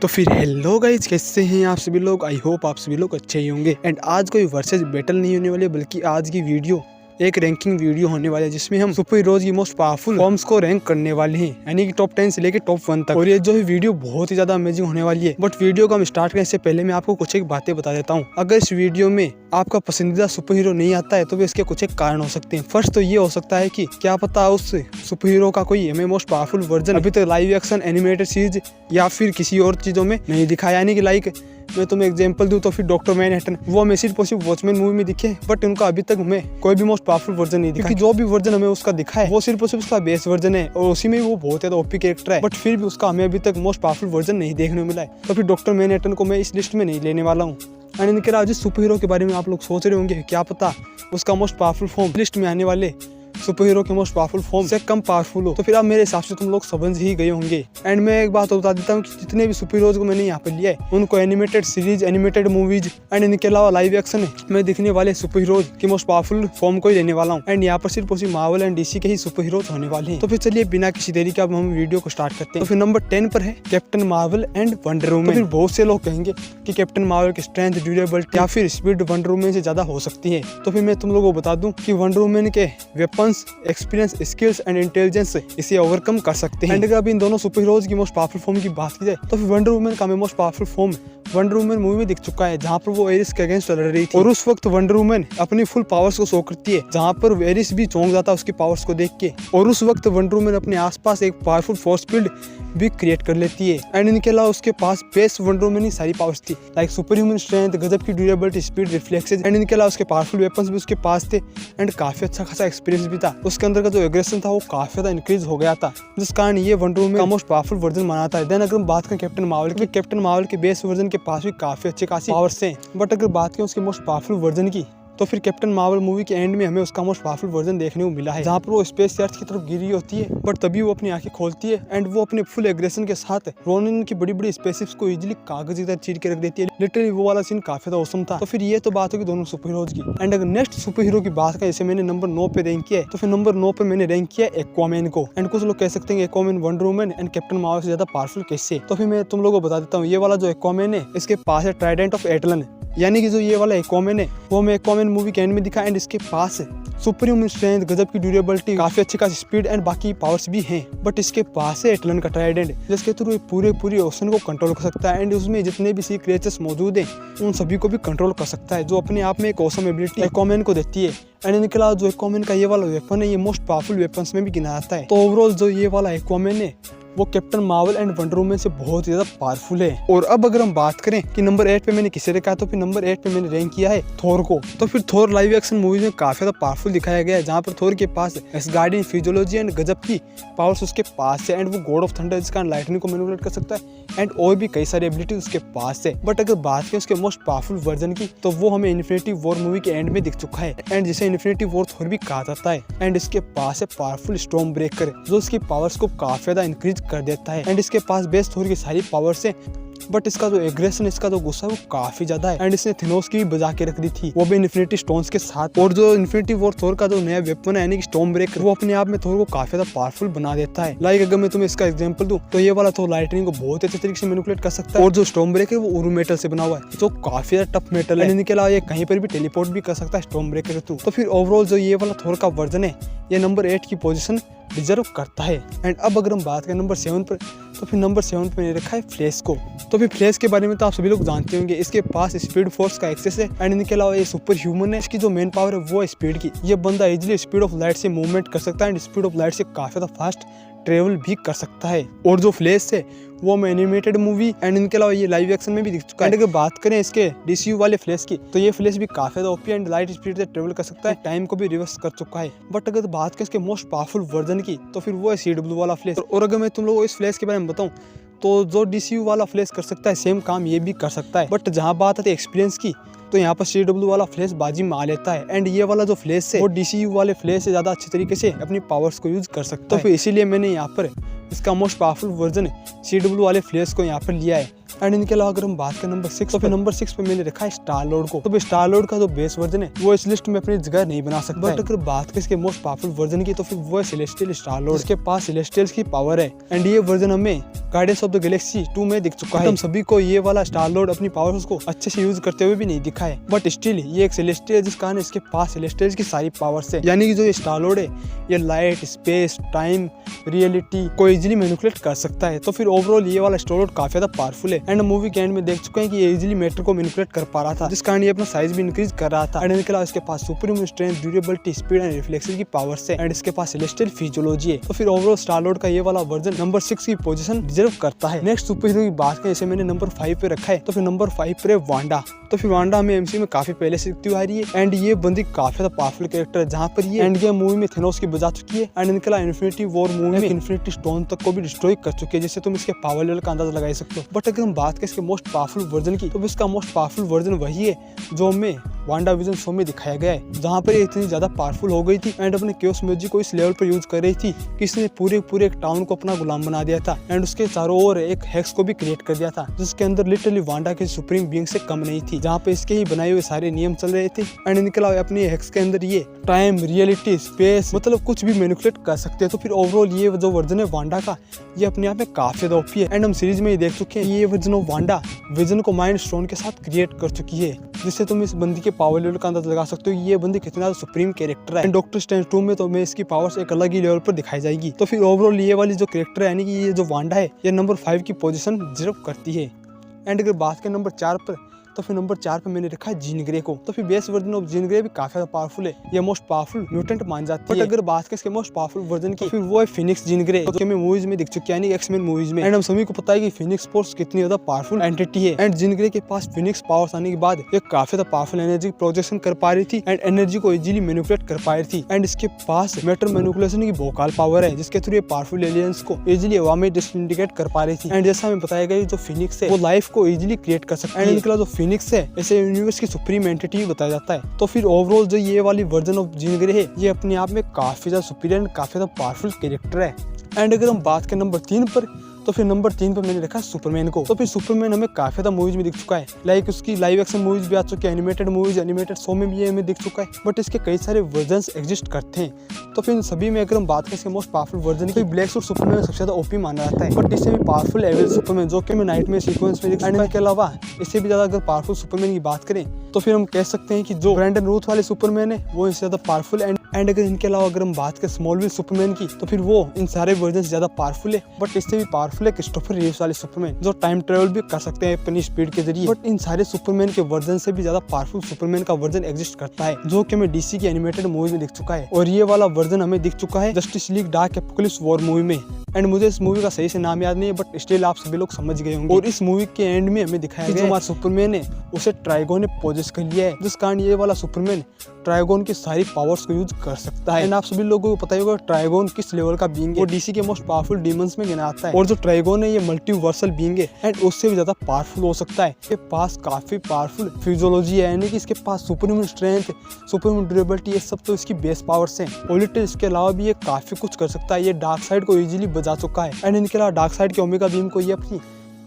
तो फिर hello guys, कैसे हैं आप सभी लोग। आई होप आप सभी लोग अच्छे ही होंगे। एंड आज कोई वर्सेस बैटल नहीं होने वाली, बल्कि आज की वीडियो एक रैंकिंग वीडियो होने वाली है, जिसमें हम सुपर हीरोज की मोस्ट पावरफुल फॉर्म्स को रैंक करने वाले हैं, यानी कि टॉप 10 से लेकर टॉप 1 तक। और ये जो है वीडियो बहुत ही ज्यादा अमेजिंग होने वाली है। बट वीडियो को हम स्टार्ट करने से पहले मैं आपको कुछ एक बातें बता देता हूँ। अगर इस वीडियो में आपका पसंदीदा सुपर हीरो नहीं आता है तो भी इसके कुछ एक कारण हो सकते हैं। फर्स्ट तो ये हो सकता है कि क्या पता उस सुपर हीरो का कोई हमें मोस्ट पावरफुल वर्जन अभी तक लाइव एक्शन एनिमेटेड सीरीज या फिर किसी और चीजों में नहीं दिखाया। यानी कि लाइक मैं तुम्हें एग्जांपल दूं तो फिर डॉक्टर मैनहट्टन, वो हमें सिर्फ और सिर्फ वॉचमैन मूवी में दिखे, बट उनका अभी तक हमें कोई भी मोस्ट पावरफुल वर्जन नहीं दिखा। क्योंकि जो भी वर्जन हमें उसका दिखा है वो सिर्फ और सिर्फ उसका बेस वर्जन है, और उसी में वो बहुत ज्यादा ओपी कैरेक्टर है, बट फिर भी उसका हमें अभी तक मोस्ट पावरफुल वर्जन नहीं देखने को मिला है। तो फिर डॉक्टर मैनहट्टन को मैं इस लिस्ट में नहीं लेने वाला हूँ। एंड इनके अलावा जिस सुपर हीरो के बारे में आप लोग सोच रहे होंगे, क्या पता उसका मोस्ट पावरफुल फॉर्म लिस्ट में आने वाले सुपर हीरो के मोस्ट पावरफुल फॉर्म से कम पावरफुल हो, तो फिर अब मेरे हिसाब से तुम लोग समझ ही गए होंगे। एंड मैं एक बात बता देता हूँ कि जितने भी सुपर हीरोज को मैंने यहाँ पे लिया है, उनको animated series, animated movies and इनके अलावा लाइव एक्शन में दिखने वाले सुपर हीरोज के मोस्ट पावरफुल फॉर्म को ही लेने वाला हूँ। एंड यहाँ पर सिर्फ मार्वल एंड डीसी के ही सुपर हीरोज होने वाले हैं। तो फिर चलिए बिना किसी देरी के अब हम वीडियो को स्टार्ट करते हैं। तो फिर नंबर 10 पर है captain Marvel and wonder woman. तो फिर बहुत से लोग कहेंगे कि कैप्टन मार्वल की स्ट्रेंथ, ड्यूरेबिलिटी या फिर स्पीड वंडर वुमन से ज्यादा हो सकती है। तो फिर मैं तुम लोगों को बता दूं कि वंडर वुमन के weapons, experience, skills and intelligence इसे ओवरकम कर सकते हैं। एंड अगर अभी इन दोनों सुपर हीरोज की मोस्ट पावरफुल फॉर्म की बात की जाए तो फिर वंडर वुमन का most powerful form wonder woman movie में दिख चुका है, जहाँ पर वो एरिस के अगेंस्ट लड़ रही थी, और उस वक्त वंडर वुमन अपनी फुल पावर्स को शो करती है, जहाँ पर एरिस भी चौंक जाता है उसकी पावर्स को देख के। और उस वक्त वंडर वुमन अपने आसपास एक पावरफुल फोर्स फील्ड भी क्रिएट कर लेती है। एंड इनके अलावा उसके पास बेस्ट वंडर वुमन ही सारी पावर्स थी, लाइक सुपर ह्यूमन स्ट्रेंथ, गजब की ड्यूरेबिलिटी, स्पीड, रिफ्लेक्सेस। एंड इनके अलावा उसके पावरफुल वेपन्स भी उसके पास थे, एंड काफी अच्छा खासा एक्सपीरियंस भी था। उसके अंदर का जो एग्रेशन था वो काफी ज्यादा इंक्रीज हो गया था, जिस कारण ये वंडर वुमन का मोस्ट पावरफुल वर्जन माना था। देन अगर हम बात करें कैप्टन मार्वल की, कैप्टन मार्वल के बेस वर्जन के पास भी काफी अच्छे खासी पावर्स हैं। बट अगर बात करें उसके मोस्ट पावरफुल वर्जन की, तो फिर कैप्टन मार्वल मूवी के एंड में हमें उसका मोस्ट पावरफुल वर्जन देखने को मिला है, जहाँ पर वो स्पेस यार्ड की तरफ गिरी होती है, बट तभी वो अपनी आंखें खोलती है एंड वो अपने फुल एग्रेशन के साथ रोनिन की बड़ी बड़ी स्पेसशिप्स को इजीली कागज की तरह चीर के रख देती है। लिटरली वो वाला सीन काफी ज्यादा औसम था। तो फिर ये तो बात होगी दोनों सुपर हीरोज की। एंड अगर नेक्स्ट सुपर हीरो की बात करें, जैसे मैंने नंबर 9 पे रैंक किया है, तो फिर नंबर 9 पे मैंने रैंक किया एक्वामैन को। एंड कुछ लोग कह सकते हैं Aquaman wonder woman and captain Marvel से ज्यादा पावरफुल कैसे। तो फिर मैं तुम लोगों को बता देता हूँ, ये वाला जो एक्वामैन है, इसके पास है ट्राइडेंट ऑफ एटलन, यानी कि जो ये वाला एक्वामैन है वो हमें एक्वामैन मूवी के एंड में दिखा। एंड इसके पास सुपर ह्यूमन स्ट्रेंथ, गजब की ड्यूरेबिलिटी, काफी अच्छी खासी स्पीड एंड बाकी पावर्स भी हैं। बट इसके पास है एटलन का ट्राइडेंट, जिसके थ्रू ये पूरे ओशन को कंट्रोल कर सकता है। एंड उसमें जितने भी सी क्रिएचर्स मौजूद हैं उन सभी को भी कंट्रोल कर सकता है, जो अपने आप में एक ऑसम एबिलिटी एक्वामैन को देती है। एंड इनके अलावा जो एक्वामैन का ये वाला वेपन है, ये मोस्ट पावरफुल वेपन्स में भी गिना जाता है। तो ओवरऑल जो ये वाला एक्वामैन है वो captain Marvel and wonder woman से बहुत ज्यादा पावरफुल है। और अब अगर हम बात करें कि नंबर 8 पे मैंने किसे रखा है, तो फिर नंबर 8 पे मैंने रैंक किया है थोर को। तो फिर थोर लाइव एक्शन मूवी में काफी ज्यादा पावरफुल दिखाया गया है, जहाँ पर थोर के पास एसगार्डियन फिजियोलॉजी एंड गजब की पावर्स उसके पास है। एंड वो गॉड ऑफ थंडर, जिसका लाइटनिंग को मैनिपुलेट कर सकता है, एंड और भी कई सारी एबिलिटी उसके पास है। बट अगर बात करें उसके मोस्ट पावरफुल वर्जन की, तो वो हमें इन्फिनिटी वॉर मूवी के एंड में दिख चुका है, एंड जिसे इन्फिनिटी वॉर थोर भी कहा जाता है। एंड इसके पास है पावरफुल स्टॉर्म ब्रेकर, जो उसकी पावर्स को काफी ज्यादा इंक्रीज कर देता है। एंड इसके पास बेस थोर की सारी पावर्स है, बट इसका जो एग्रेशन, इसका जो गुस्सा है वो काफी ज्यादा है। एंड इसने थिनोस की भी बजा के रख दी थी, वो भी इन्फिनिटी स्टोन्स के साथ। और जो इन्फिनिटी वॉर थोर का जो नया वेपन है, यानी कि स्टॉर्म ब्रेकर, वो अपने आप में थोर को काफी ज्यादा पावरफुल बना देता है। लाइक अगर मैं तुम्हें इसका एग्जांपल दूं, तो ये वाला थोर लाइटनिंग को बहुत अच्छे तरीके से मैनिपुलेट कर सकता है, और जो स्टॉर्म ब्रेकर है वो उरु मेटल से बना हुआ है, जो काफी ज्यादा टफ मेटल है। इनके अलावा ये कहीं पर भी टेलीपोर्ट भी कर सकता है स्टॉर्म ब्रेकर के थ्रू। तो फिर ओवरऑल जो ये वाला थोर का वर्जन है, ये नंबर 8 की पोजीशन डिजर्व करता है। एंड अब अगर हम बात करें नंबर 7 पर, तो फिर नंबर 7 पे मैंने रखा है फ्लैश को। तो फिर फ्लैश के बारे में तो आप सभी लोग जानते होंगे, इसके पास स्पीड फोर्स का एक्सेस है। एंड इनके अलावा ये सुपर ह्यूमन है, इसकी जो मेन पावर है वो है स्पीड की। ये बंदा इजीली स्पीड ऑफ लाइट से मूवमेंट कर सकता है, एंड स्पीड ऑफ लाइट से काफी ज्यादा फास्ट ट्रेवल भी कर सकता है। और जो फ्लैश है वो में एनिमेटेड मूवी एंड इनके अलावा ये लाइव एक्शन में भी दिख चुका है। एंड अगर बात करें इसके डीसीयू वाले फ्लैश की, तो ये फ्लैश भी काफी ज्यादा ओपी एंड लाइट स्पीड से ट्रेवल कर सकता है, टाइम को भी रिवर्स कर चुका है। बट अगर बात करें इसके मोस्ट पावरफुल वर्जन की, तो फिर वो है CW वाला फ्लैश। और अगर मैं तुम लोगों को इस फ्लैश के बारे में बताऊं, तो जो डीसीयू वाला फ्लैश कर सकता है सेम काम ये भी कर सकता है। बट जहाँ बात आती है एक्सपीरियंस की, तो यहाँ पर CW वाला फ्लैश बाजी में आ लेता है। एंड ये वाला जो फ्लैश है वो DCU वाले फ्लैश से ज्यादा अच्छे तरीके से अपनी पावर्स को यूज कर सकता है। तो फिर इसीलिए मैंने यहाँ पर इसका मोस्ट पावरफुल वर्जन CW वाले फ्लैश को यहाँ पर लिया है। एंड इनके अलावा अगर हम बात करें नंबर 6 तो फिर नंबर 6 पे मैंने रखा है स्टार लॉर्ड को। तो फिर स्टार लॉर्ड का जो बेस वर्जन है वो इस लिस्ट में अपनी जगह नहीं बना सकता, बट अगर बात करें इसके मोस्ट पावरफुल वर्जन की तो फिर वो है सेलेस्टियल स्टार लॉर्ड, जिसके पास सेलेस्टियल्स की पावर है। एंड ये वर्जन हमें गार्डियंस ऑफ द गैलेक्सी 2 में दिख चुका है। हम सभी को ये वाला स्टार लॉर्ड अपनी पावर्स को अच्छे से यूज करते हुए भी नहीं दिखा है, बट स्टिल ये एक सेलेस्टियल है, जिस कारण इसके पास सेलेस्टियल्स की सारी पावर्स है। यानी कि जो ये स्टार लॉर्ड है ये लाइट, स्पेस, टाइम, रियलिटी को इजीली मैनिपुलेट कर सकता है। तो फिर ओवरऑल ये वाला स्टार लॉर्ड काफी ज्यादा पावरफुल है। एंड मूवी के एंड में देख चुके हैं कि ये इजीली मैटर को मैनिपुलेट कर पा रहा था, जिस कारण ये अपना साइज भी इंक्रीज कर रहा था। एंड इनके अलावा इसके पास super human strength, durability, speed and reflection की पावर्स है। एंड इसके पास सेलेस्टियल फिजियोलॉजी है। तो फिर ओवरऑल स्टार लॉर्ड का ये वाला वर्जन नंबर 6 की पोजीशन डिजर्व करता है। नेक्स्ट सुपर हीरो की बात करें, जैसे मैंने नंबर 5 पे रखा है, तो फिर नंबर 5 पे वांडा। तो फिर वांडा हमें एमसीयू में काफी पहले से दिखती आ रही है। एंड ये बंदी काफी ज्यादा पावरफुल कैरेक्टर है, जहाँ पर ये एंड गेम मूवी में थेनोस की बजा चुकी है। एंड इनके अलावा इन्फिनिटी वॉर मूवी में इन्फिनिटी स्टोन तक को भी डिस्ट्रॉय कर चुकी है, जिससे तुम इसके पावर लेवल का अंदाजा लगा सकते हो। बट अगर हम बात करें इसके मोस्ट पावरफुल वर्जन की, तो इसका मोस्ट पावरफुल वर्जन वही है जो हमें वांडा विजन शो में दिखाया गया है, जहाँ पर ये इतनी ज्यादा पावरफुल हो गई थी एंड अपने क्योस मैजिक को इस लेवल पर यूज कर रही थी कि इसने पूरे एक टाउन को अपना गुलाम बना दिया था। एंड उसके चारों ओर एक हेक्स को भी क्रिएट कर दिया था, जिसके अंदर लिटरली वांडा के सुप्रीम बीइंग से कम नहीं थी, जहाँ पे इसके ही बनाए हुए सारे नियम चल रहे थे। एंड इनके अलावा अपनी हेक्स के अंदर ये टाइम, रियलिटी, स्पेस मतलब कुछ भी मैनिपुलेट कर सकते हैं। तो फिर ओवरऑल ये जो वर्जन है वांडा का, ये अपने आप में काफी ज्यादा ओपी है। एंड हम सीरीज में ही देख चुके हैं ये वर्जन ऑफ वांडा विजन को माइंड स्टोन के साथ क्रिएट कर चुकी है, जिससे तुम इस बंदी के पावर लेवल का अंदाजा लगा सकते हो ये बंदी कितना ज्यादा सुप्रीम कैरेक्टर है। एंड डॉक्टर स्ट्रेंज 2 में तो हमें इसकी पावर्स एक अलग ही लेवल पर दिखाई जाएगी। तो फिर ओवरऑल ये वाली जो कैरेक्टर है, यानी कि ये जो वांडा है, ये नंबर 5 की पोजीशन डिजर्व करती है। एंड अगर बात करें नंबर 4 पर, तो फिर नंबर 4 पे मैंने रखा है जीन ग्रे को। तो फिर base version of Jean Grey भी काफी ज्यादा पावरफुल है, ये मोस्ट पावरफुल म्यूटेंट मान जाती है। बट अगर बात करें इसके मोस्ट पावरफुल वर्जन की, फिर वो है फिनिक्स जीन ग्रे, जो हमें मूवीज में दिख चुकी है, यानी एक्स-मेन मूवीज में। एंड हम सभी को पता है कि फिनिक्स फोर्स कितनी ज्यादा पावरफुल एंटिटी है। एंड जीन ग्रे के पास फिनिक्स पावर्स आने के बाद ये काफी ज्यादा पावरफुल एनर्जी प्रोजेक्शन कर पा रही थी एंड एनर्जी को इजीली मैनिपुलेट कर पा रही थी। एंड इसके पास मैटर मैनिपुलेशन की भोकाल पावर है, जिसके थ्रू ये पावरफुल एलियंस को इजीली हवा में डिसइंटीग्रेट कर पा रही थी। एंड जैसा हमें बताया गया जो फिनिक्स है वो लाइफ को इजीली क्रिएट कर सकता है। एंड इनके अलावा जो फिनिक्स है ऐसे यूनिवर्स की सुप्रीम एंटिटी बताया जाता है। तो फिर ओवरऑल जो ये वाली वर्जन ऑफ जीन ग्रे है, ये अपने आप में काफी ज्यादा सुपीरियर एंड काफी ज्यादा पावरफुल कैरेक्टर है। एंड अगर हम बात करें नंबर 3 पर, तो फिर नंबर 3 पर मैंने रखा सुपरमैन को। तो फिर सुपरमैन हमें काफी ज्यादा मूवीज में दिख चुका है, लाइक उसकी लाइव एक्शन मूवीज भी आ चुकी है, एनिमेटेड मूवीज, एनिमेटेड शो में भी ये हमें दिख चुका है। बट इसके कई सारे वर्जन्स एग्जिस्ट करते हैं। तो फिर इन सभी में अगर हम बात करें इसके मोस्ट पावरफुल वर्जन की, ब्लैक सूट सुपरमैन सबसे ज्यादा ओपी माना जाता है। बट इससे भी पावरफुल एविल सुपरमैन जो कि हमें नाइटमेयर सीक्वेंस में दिख चुका है। इसके अलावा इससे भी ज्यादा अगर पावरफुल सुपरमैन की बात करें तो फिर हम कह सकते हैं कि जो ब्रैंडन रूथ वाले सुपरमैन है वो इससे ज्यादा पावरफुल। एंड अगर इनके अलावा अगर हम बात करें स्मॉलविल सुपरमैन की, तो फिर वो इन सारे वर्जन से ज्यादा पावरफुल है। बट इससे भी पावरफुल है क्रिस्टोफर रीव्स वाले सुपरमैन, जो टाइम ट्रेवल भी कर सकते हैं अपनी स्पीड के जरिए। बट इन सारे सुपरमैन के वर्जन से भी ज्यादा पावरफुल सुपरमैन का वर्जन एग्जिस्ट करता है, जो कि हमें डीसी की एनिमेटेड मूवी में दिख चुका है। और ये वाला वर्जन हमें दिख चुका है justice league dark apocalypse war movie में। एंड मुझे इस मूवी का सही से नाम याद नहीं है, बट स्टिल आप सभी लोग समझ गए होंगे। और इस मूवी के एंड में हमें दिखाया गया हमारा सुपरमैन है उसे ट्राइगोन ने पोजेस कर लिया है, जिस कारण ये वाला सुपरमैन ट्राइगोन की सारी पावर्स को यूज कर सकता है। एंड आप सभी लोगों को पता ही होगा ट्राइगोन किस लेवल का बीइंग है, वो डीसी के मोस्ट पावरफुल डीमंस में गिना आता है। और जो ट्राइगोन है ये मल्टीवर्सल बीइंग है एंड उससे भी ज्यादा पावरफुल हो सकता है। इसके पास काफी पावरफुल फिजियोलॉजी है, यानी कि इसके पास super human strength, super human durability, ये सब तो इसकी बेस पावर्स हैं। और लिटरली इसके अलावा भी ये काफी कुछ कर सकता है। ये डार्क साइड को इजीली बचा चुका है। एंड इनके अलावा डार्क साइड के ओमेगा बीम को ये अपनी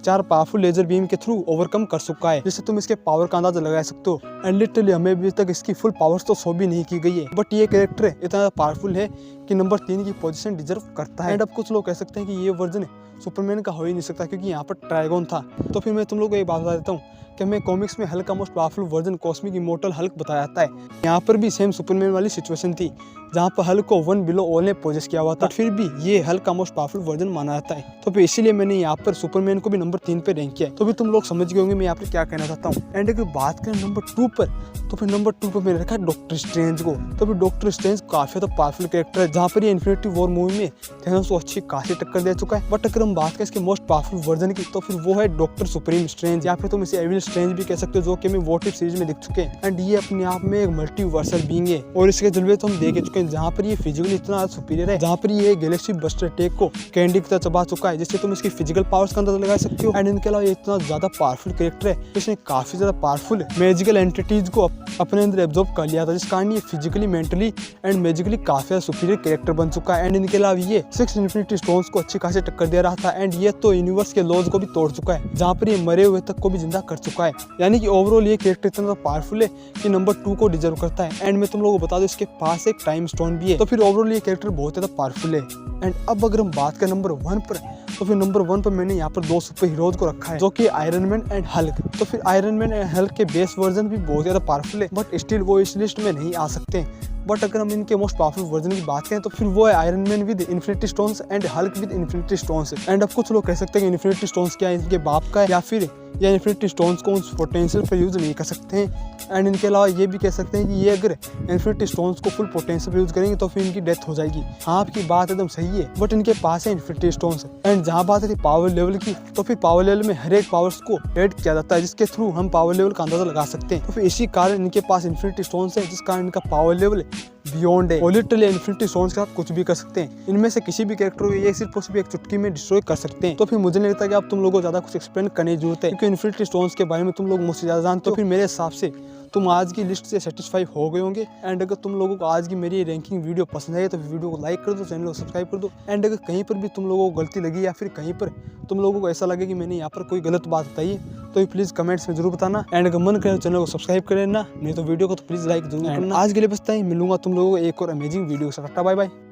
4 पावरफुल लेजर बीम के थ्रू ओवरकम कर चुका है, जिससे तुम इसके पावर का अंदाजा लगा सकते हो। एंड लिटरली हमें अभी तक इसकी फुल पावर्स तो शो भी नहीं की गई है, बट ये कैरेक्टर इतना पावरफुल है कि नंबर 3 की पोजीशन डिजर्व करता है। एंड अब कुछ लोग कह सकते हैं कि ये वर्जन सुपरमैन का हो ही नहीं सकता क्योंकि यहाँ पर ट्राइगोन था। तो फिर मैं तुम लोगों को एक बात बता देता हूँ कि हमें कॉमिक्स में हल्क का most powerful version cosmic immortal Hulk बताया जाता है। यहाँ पर भी सेम सुपरमैन वाली सिचुएशन थी, जहाँ पर हल्क को 1 बिलो ऑल ने पोजेस किया हुआ था, बट फिर भी ये हल्क का मोस्ट पावरफुल वर्जन माना जाता है। तो फिर इसीलिए मैंने यहाँ पर सुपरमैन को भी नंबर 3 पे रैंक किया है। तो भी तुम लोग समझ गए होंगे मैं यहाँ पर क्या कहना चाहता हूँ। एंड अगर बात करें नंबर 2 पर, तो फिर नंबर 2 पर मैंने रखा है डॉक्टर स्ट्रेंज को। तो फिर डॉक्टर स्ट्रेंज काफी ज्यादा पावरफुल कैरेक्टर है, जहाँ पर ये इन्फिनिटी वॉर मूवी में थैनोस को अच्छी खासी टक्कर दे चुका है। बट अगर हम बात करें इसके मोस्ट पावरफुल वर्जन की, तो फिर वो है डॉक्टर सुप्रीम स्ट्रेंज, या फिर तुम इसे एविल स्ट्रेंज भी कह सकते हो, जो कि हमें व्हाट इफ सीरीज में दिख चुके हैं। एंड ये अपने आप में एक मल्टीवर्सल बीइंग है और इसके जलवे तो हम देख चुके हैं हैं, जहाँ पर ये फिजिकली इतना सुपीरियर है, जहाँ पर ये गैलेक्सी बस्टर टेक को कैंडी की तरह चबा चुका है, जिससे तुम इसकी फिजिकल पावर्स का अंदाजा लगा सकते हो। एंड इनके अलावा ये इतना ज्यादा पावरफुल कैरेक्टर है, इसने काफी ज्यादा पावरफुल मैजिकल एंटिटीज को अपने अंदर एब्जॉर्ब कर लिया था, जिस कारण ये फिजिकली, मेंटली एंड मैजिकली काफी ज्यादा सुपीरियर कैरेक्टर बन चुका है। एंड इनके अलावा ये 6 इन्फिनिटी स्टोन्स को अच्छी खासी टक्कर दे रहा था, एंड ये तो यूनिवर्स के लॉज को भी तोड़ चुका है, जहाँ पर ये मरे हुए तक को भी जिंदा कर चुका है। यानी कि ओवरऑल ये कैरेक्टर इतना पावरफुल है कि नंबर 2 को डिजर्व करता है। एंड मैं तुम लोगों को बता दूं, इसके पास एक टाइम स्टोन भी है, तो फिर ओवरऑल ये कैरेक्टर बहुत ज्यादा पावरफुल है। एंड अब अगर हम बात करें नंबर 1 पर, तो फिर नंबर 1 पर मैंने यहाँ पर 2 सुपर हीरोज को रखा है, जो कि आयरन मैन एंड हल्क। तो फिर आयरन मैन एंड हल्क के बेस वर्जन भी बहुत ज्यादा पावरफुल है, बट स्टिल वो इस लिस्ट में नहीं आ सकते। बट अगर हम इनके मोस्ट पावरफुल वर्जन की बात करें, तो फिर वो है iron man with infinity stones and Hulk with infinity stones. And अब कुछ लोग कह सकते हैं कि इन्फिनिटी स्टोन्स क्या है, इनके बाप का है, या फिर या इन्फिनिटी स्टोन्स को उस पोटेंशियल पर यूज नहीं कर सकते हैं। एंड इनके अलावा ये भी कह सकते हैं कि ये अगर इन्फिनिटी स्टोन्स को फुल पोटेंशियल पर यूज करेंगे तो फिर इनकी डेथ हो जाएगी। हाँ, आपकी बात एकदम सही है, बट इनके पास है इन्फिनिटी स्टोन्स। एंड जहाँ बात है पावर लेवल की, तो फिर पावर लेवल में हर एक पावर्स को ऐड किया जाता है, जिसके थ्रू हम पावर लेवल का अंदाजा लगा सकते हैं। तो फिर इसी कारण इनके पास इन्फिनिटी स्टोन्स है, जिस कारण इनका पावर लेवल बियॉन्ड है। लिटरली इन्फिनिटी स्टोन्स के साथ कुछ भी कर सकते हैं। इनमें से किसी भी कैरेक्टर को ये सिर्फ और सिर्फ एक चुटकी में डिस्ट्रॉय कर सकते हैं। तो फिर मुझे नहीं लगता कि आप तुम लोगों को ज्यादा कुछ एक्सप्लेन करने की जरूरत है, क्योंकि इन्फिनिटी स्टोन्स के बारे में तुम लोग मुझसे ज्यादा जानते हो। फिर मेरे हिसाब से तुम आज की लिस्ट से सेटिस्फाई हो गए होंगे। एंड अगर तुम लोगों को आज की मेरी रैंकिंग वीडियो पसंद आई तो वीडियो को लाइक कर दो, चैनल को सब्सक्राइब कर दो। एंड अगर कहीं पर भी तुम लोगों को गलती लगी, या फिर कहीं पर तुम लोगों को ऐसा लगे कि मैंने यहाँ पर कोई गलत बात बताई है, तो प्लीज़ कमेंट्स में जरूर बताना। एंड अगर मन करे चैनल को सब्सक्राइब कर लेना, नहीं तो वीडियो को तो प्लीज़ लाइक जरूर करना। आज के लिए बस इतना ही, मिलूंगा तुम लोगों को एक और अमेजिंग वीडियो के साथ। Bye bye.